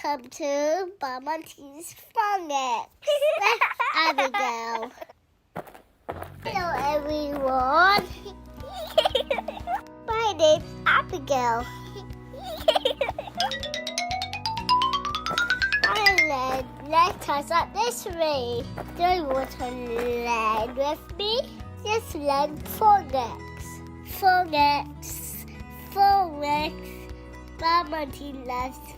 Welcome to Mama T's Phonics. That's Abigail. Hello everyone. My name's Abigail. I learn letters at this way. Do you want to learn with me? Just learn phonics. Phonics. Phonics. Mama T loves phonics.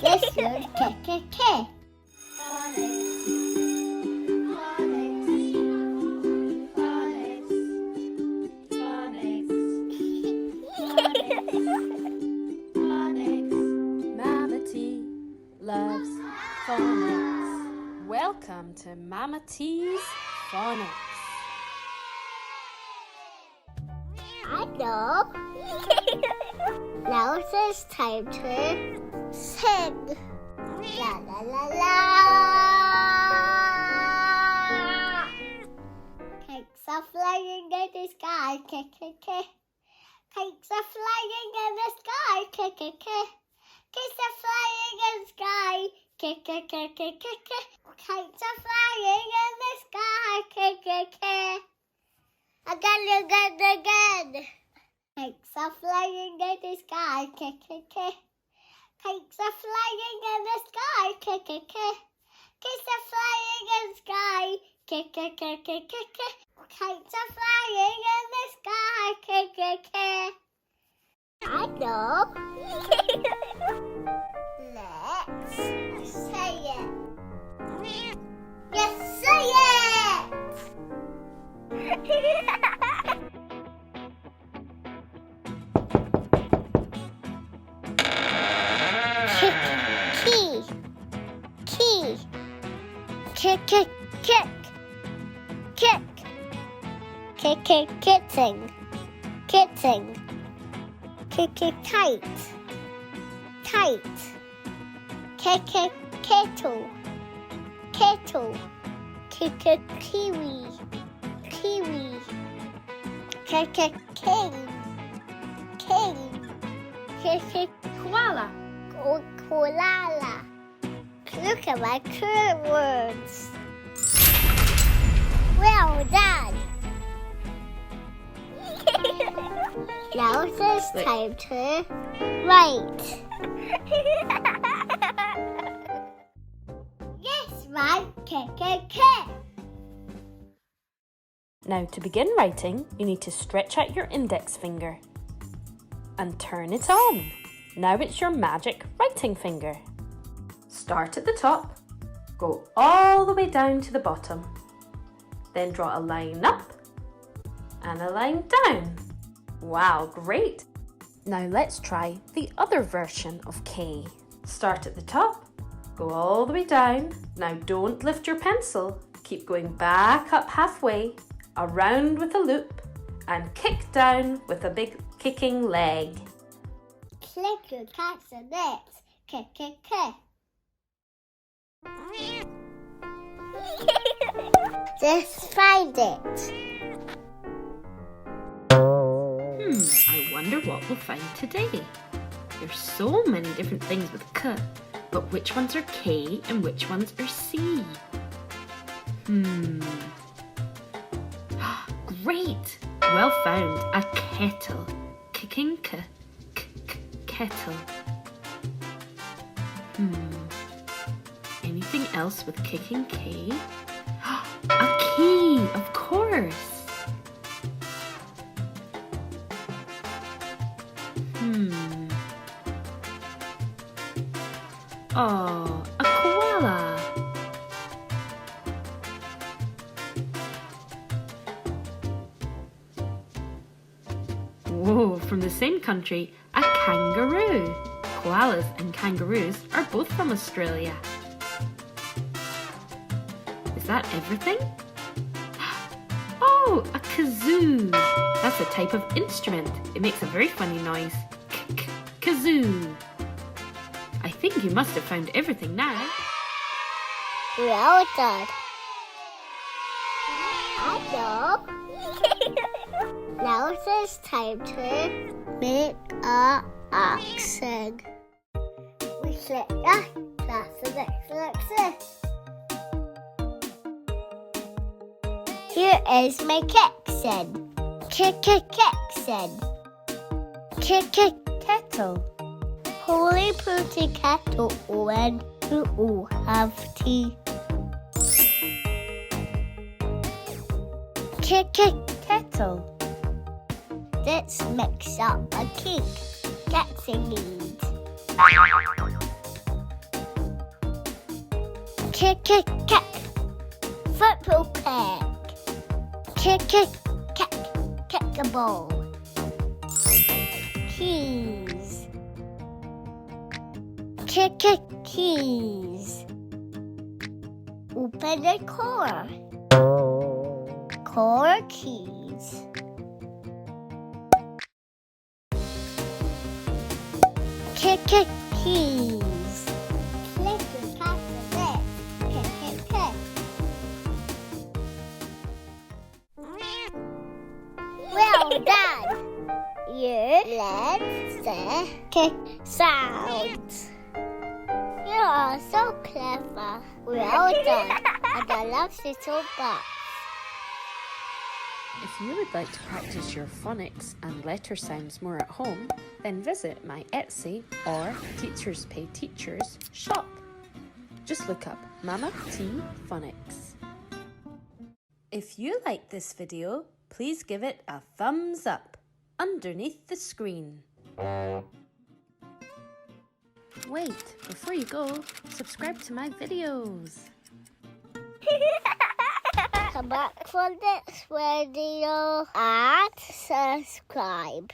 Let's learn KKK. Mama T loves phonics. Welcome to Mama T's Phonics. I know. Now it's time to sing. La la la la. Cakes are flying in the sky, KKK. Cakes are flying in the sky, KKK. Cakes are flying in the sky, KKK. Cakes are flying in the sky, KKK. Again. Cakes are flying in the sky, KKK. Cakes are flying in the sky, KKK. Cakes are flying in the sky, KKK. Cakes are flying in the sky, KKK. I know. Let's say it. Yes, say it. Kick. Kissing. Tight. Kettle. Kiwi. King. Koala. Koala. Look at my current words. Well done. Now it's time to write. Yes, right, KKK. Now to begin writing, you need to stretch out your index finger and turn it on. Now it's your magic writing finger. Start at the top, go all the way down to the bottom. Then draw a line up and a line down. Wow, great! Now let's try the other version of K. Start at the top, go all the way down. Now don't lift your pencil. Keep going back up halfway, around with a loop, and kick down with a big kicking leg. Click your cats and nets. KKK. Just find it. I wonder what we'll find today. There's so many different things with K, but which ones are K and which ones are C? Great! Well found, a kettle. Kicking K, kettle. Anything else with kicking K? A key, of course. Oh, a koala. Whoa, from the same country, a kangaroo. Koalas and kangaroos are both from Australia. Is that everything? Oh, a kazoo. That's a type of instrument. It makes a very funny noise. Kazoo. I think you must have found everything now. Well done. I know. Now it's time to make a accent. We select that. That's the next selection. Here is my accent. Accent. Kettle. Holy pretty kettle when you all have tea. Kettle. Let's mix up a cake. That's a need. Football cake. Kick a ball. Keys. Keys. Open the core. Core keys. Keys. Click the cabinet. Kick. Well done. Let's kick sounds. You are so clever. Well done. And I love little butt. If you would like to practice your phonics and letter sounds more at home, then visit my Etsy or Teachers Pay Teachers shop. Just look up Mama T Phonics. If you like this video, please give it a thumbs up underneath the screen. Wait, before you go, subscribe to my videos. Come back for next video and subscribe.